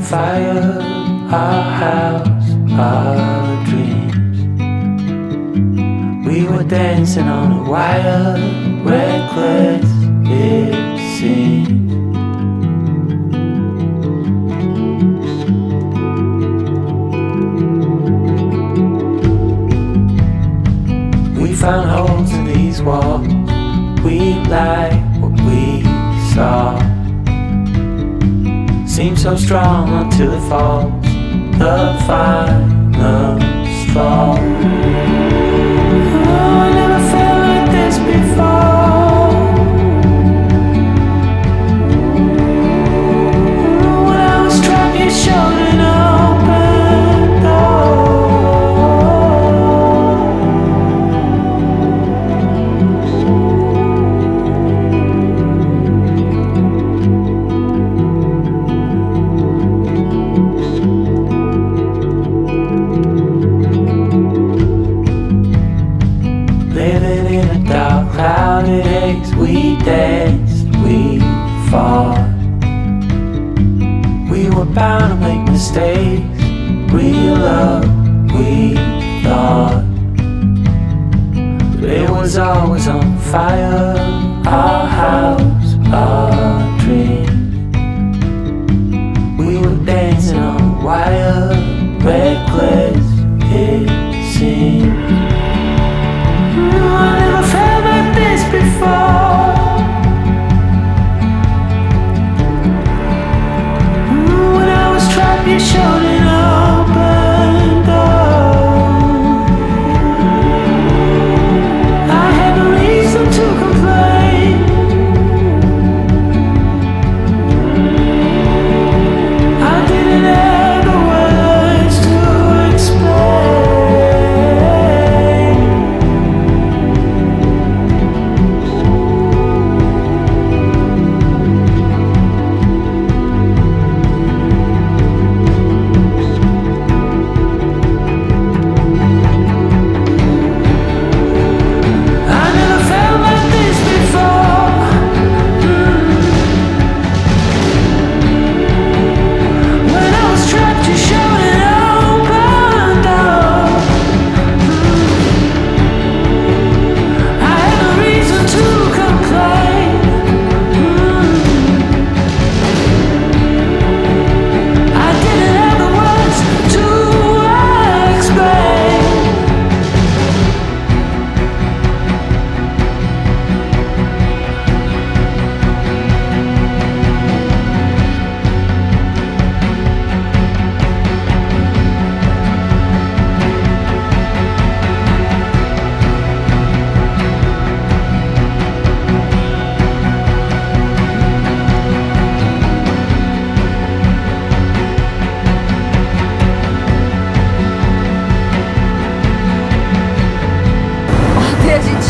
fire, our house, our dreams. We were dancing on a wire, reckless it seemed. We found holes in these walls, we like what we saw. Seems so strong until it falls, the final straw. Oh, I never felt like this before. When I was trapped, you showed an open door. Living in a dark, clouded haze, we danced, we fought. We were bound to make mistakes, real love, we thought. But it was always on fire, our house, our dreams. We were dancing on a wire, reckless it seemed. I never felt like this before. When I was trapped, you showed an open door. I had no reason to complain. I didn't have the words to explain.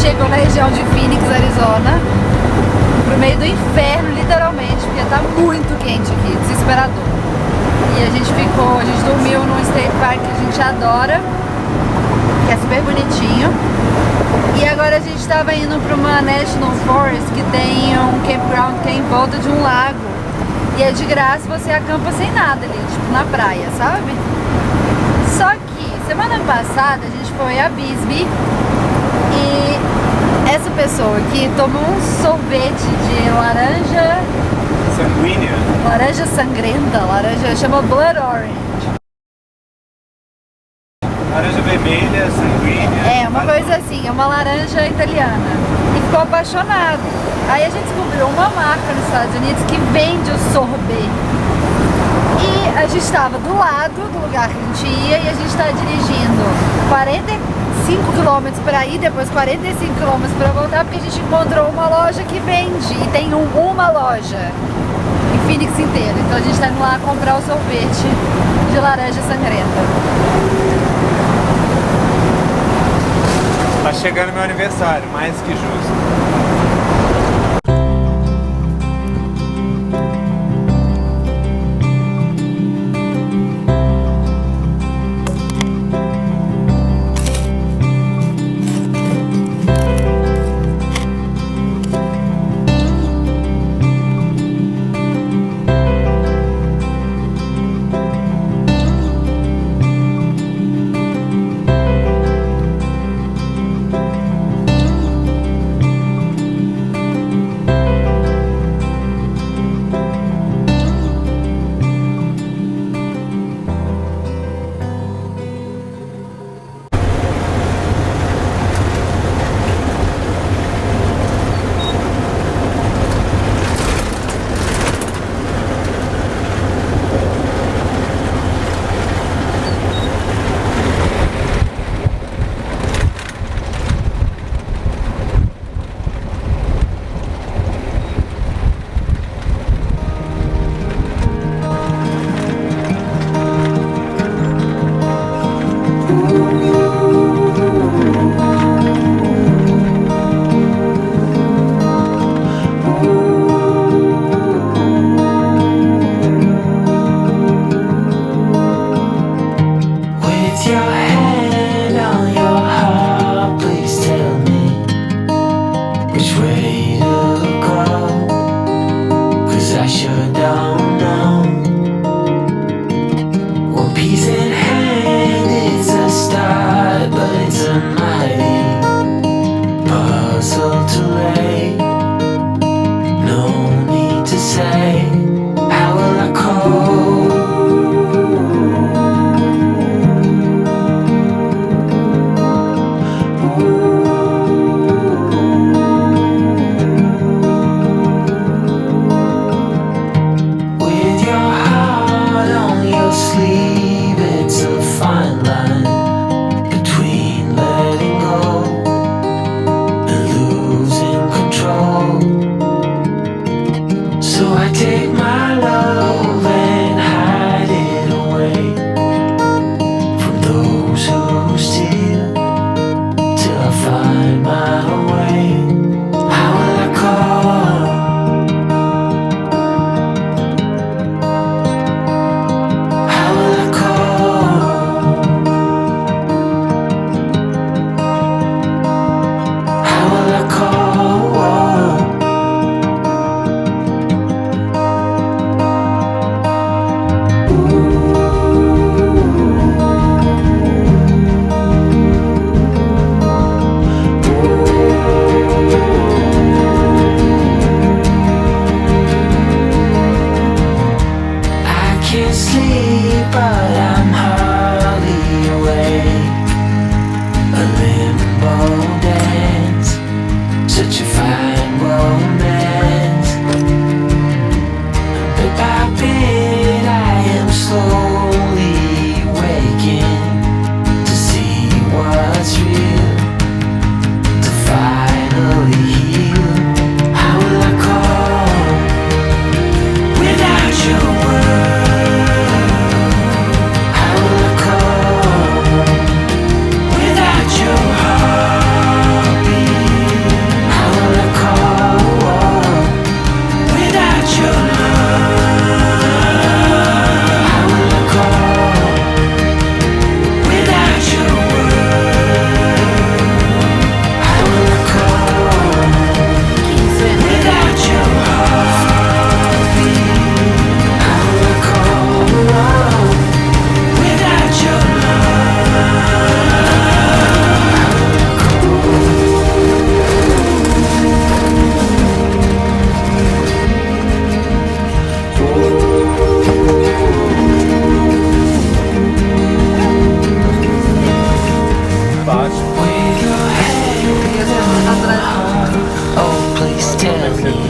Chegou na região de Phoenix, Arizona, pro meio do inferno, literalmente, porque tá muito quente aqui, desesperador. E a gente dormiu num state park que a gente adora, que é super bonitinho. E agora a gente tava indo pra uma National Forest que tem um campground que é em volta de um lago. E é de graça, você acampa sem nada ali, tipo na praia, sabe? Só que semana passada a gente foi a Bisbee e essa pessoa aqui tomou um sorvete de laranja sanguínea, laranja sangrenta, laranja, chama Blood Orange. Laranja vermelha, sanguínea. É, uma coisa assim, é uma laranja italiana. E ficou apaixonado. Aí a gente descobriu uma marca nos Estados Unidos que vende o sorbet. E a gente estava do lado do lugar que a gente ia e a gente está dirigindo 45 km para ir, depois 45 km para voltar, porque a gente encontrou uma loja que vende. E tem uma loja em Phoenix inteira. Então a gente está indo lá comprar o sorvete de laranja sangrenta. Tá chegando meu aniversário, mais que justo.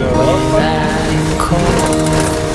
Europa. when I'm cold.